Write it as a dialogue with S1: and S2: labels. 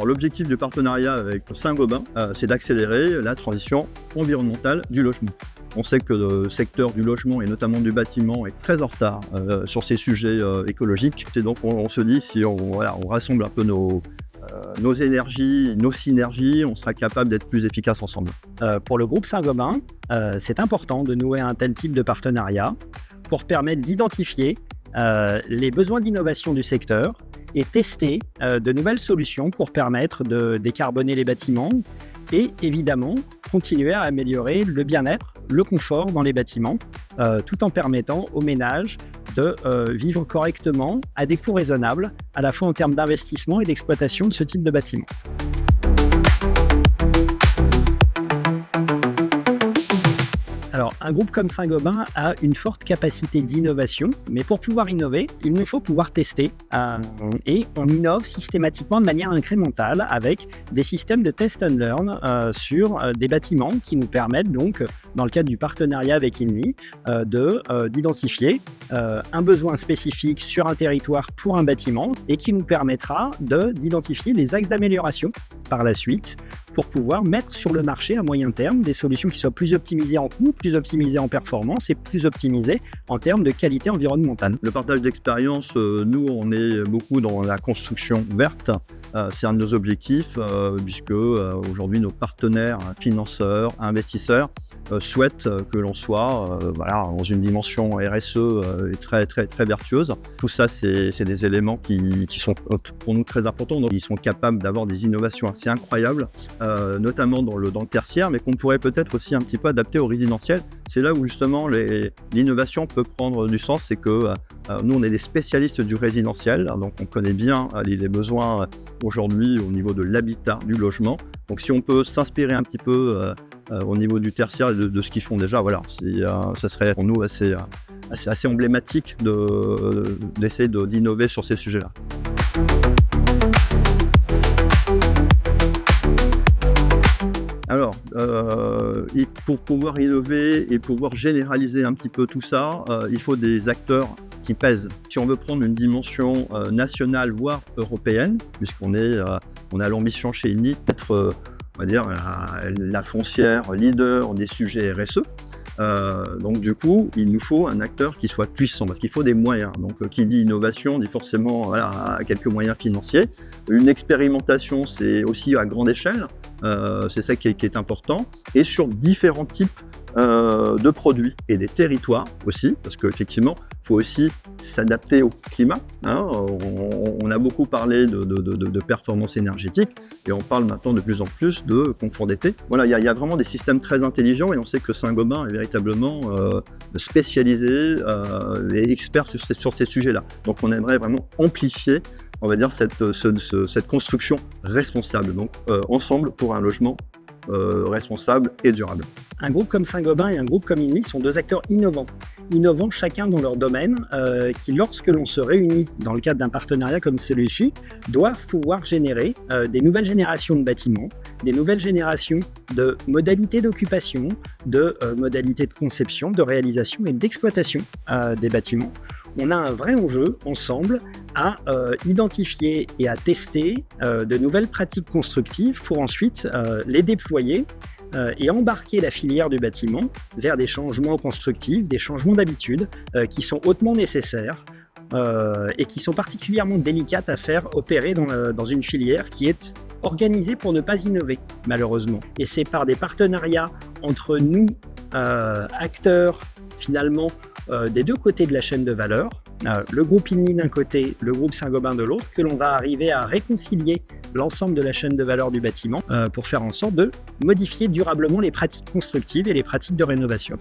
S1: l'objectif du partenariat avec Saint-Gobain, c'est d'accélérer la transition environnementale du logement. On sait que le secteur du logement et notamment du bâtiment est très en retard sur ces sujets écologiques. Et donc on se dit, si on rassemble un peu nos énergies, nos synergies, on sera capable d'être plus efficace ensemble.
S2: Pour le groupe Saint-Gobain, c'est important de nouer un tel type de partenariat pour permettre d'identifier les besoins d'innovation du secteur et tester de nouvelles solutions pour permettre de décarboner les bâtiments et évidemment continuer à améliorer le bien-être, le confort dans les bâtiments, tout en permettant aux ménages de vivre correctement à des coûts raisonnables, à la fois en termes d'investissement et d'exploitation de ce type de bâtiment. Alors, un groupe comme Saint-Gobain a une forte capacité d'innovation, mais pour pouvoir innover, il nous faut pouvoir tester. Et on innove systématiquement de manière incrémentale avec des systèmes de test and learn sur des bâtiments qui nous permettent donc, dans le cadre du partenariat avec INNI, d'identifier un besoin spécifique sur un territoire pour un bâtiment et qui nous permettra d'identifier les axes d'amélioration par la suite pour pouvoir mettre sur le marché à moyen terme des solutions qui soient plus optimisées en coût, plus optimisées en performance et plus optimisées en termes de qualité environnementale.
S1: Le partage d'expérience, nous, on est beaucoup dans la construction verte. C'est un de nos objectifs puisque aujourd'hui, nos partenaires, financeurs, investisseurs souhaitent que l'on soit dans une dimension RSE très, très, très vertueuse. Tout ça, c'est des éléments qui sont pour nous très importants. Donc, ils sont capables d'avoir des innovations assez incroyables, notamment dans le tertiaire, mais qu'on pourrait peut-être aussi un petit peu adapter au résidentiel. C'est là où justement l'innovation peut prendre du sens, c'est que nous, on est des spécialistes du résidentiel, donc on connaît bien les besoins aujourd'hui au niveau de l'habitat, du logement. Donc si on peut s'inspirer un petit peu au niveau du tertiaire de ce qu'ils font déjà, ça serait pour nous assez emblématique d'essayer d'innover sur ces sujets-là. Alors, pour pouvoir innover et pouvoir généraliser un petit peu tout ça, il faut des acteurs qui pèsent. Si on veut prendre une dimension nationale, voire européenne, puisqu'on a l'ambition chez INNI d'être, on va dire, la foncière leader des sujets RSE, donc du coup, il nous faut un acteur qui soit puissant, parce qu'il faut des moyens. Donc qui dit innovation, dit forcément quelques moyens financiers. Une expérimentation, c'est aussi à grande échelle, c'est ça qui est important, et sur différents types de produits et des territoires aussi, parce qu'effectivement, il faut aussi s'adapter au climat. On a beaucoup parlé de performance énergétique et on parle maintenant de plus en plus de confort d'été. Voilà, il y a vraiment des systèmes très intelligents et on sait que Saint-Gobain est véritablement spécialisé et expert sur ces sujets-là. Donc on aimerait vraiment amplifier, on va dire, cette construction responsable, donc ensemble pour un logement responsable et durable.
S2: Un groupe comme Saint-Gobain et un groupe comme INNI sont deux acteurs innovants chacun dans leur domaine, qui, lorsque l'on se réunit dans le cadre d'un partenariat comme celui-ci, doivent pouvoir générer des nouvelles générations de bâtiments, des nouvelles générations de modalités d'occupation, de modalités de conception, de réalisation et d'exploitation des bâtiments. On a un vrai enjeu ensemble à identifier et à tester de nouvelles pratiques constructives pour ensuite les déployer et embarquer la filière du bâtiment vers des changements constructifs, des changements d'habitude qui sont hautement nécessaires et qui sont particulièrement délicates à faire opérer dans une filière qui est organisée pour ne pas innover, malheureusement. Et c'est par des partenariats entre nous, acteurs, finalement, des deux côtés de la chaîne de valeur, le groupe INNI d'un côté, le groupe Saint-Gobain de l'autre, que l'on va arriver à réconcilier l'ensemble de la chaîne de valeur du bâtiment pour faire en sorte de modifier durablement les pratiques constructives et les pratiques de rénovation.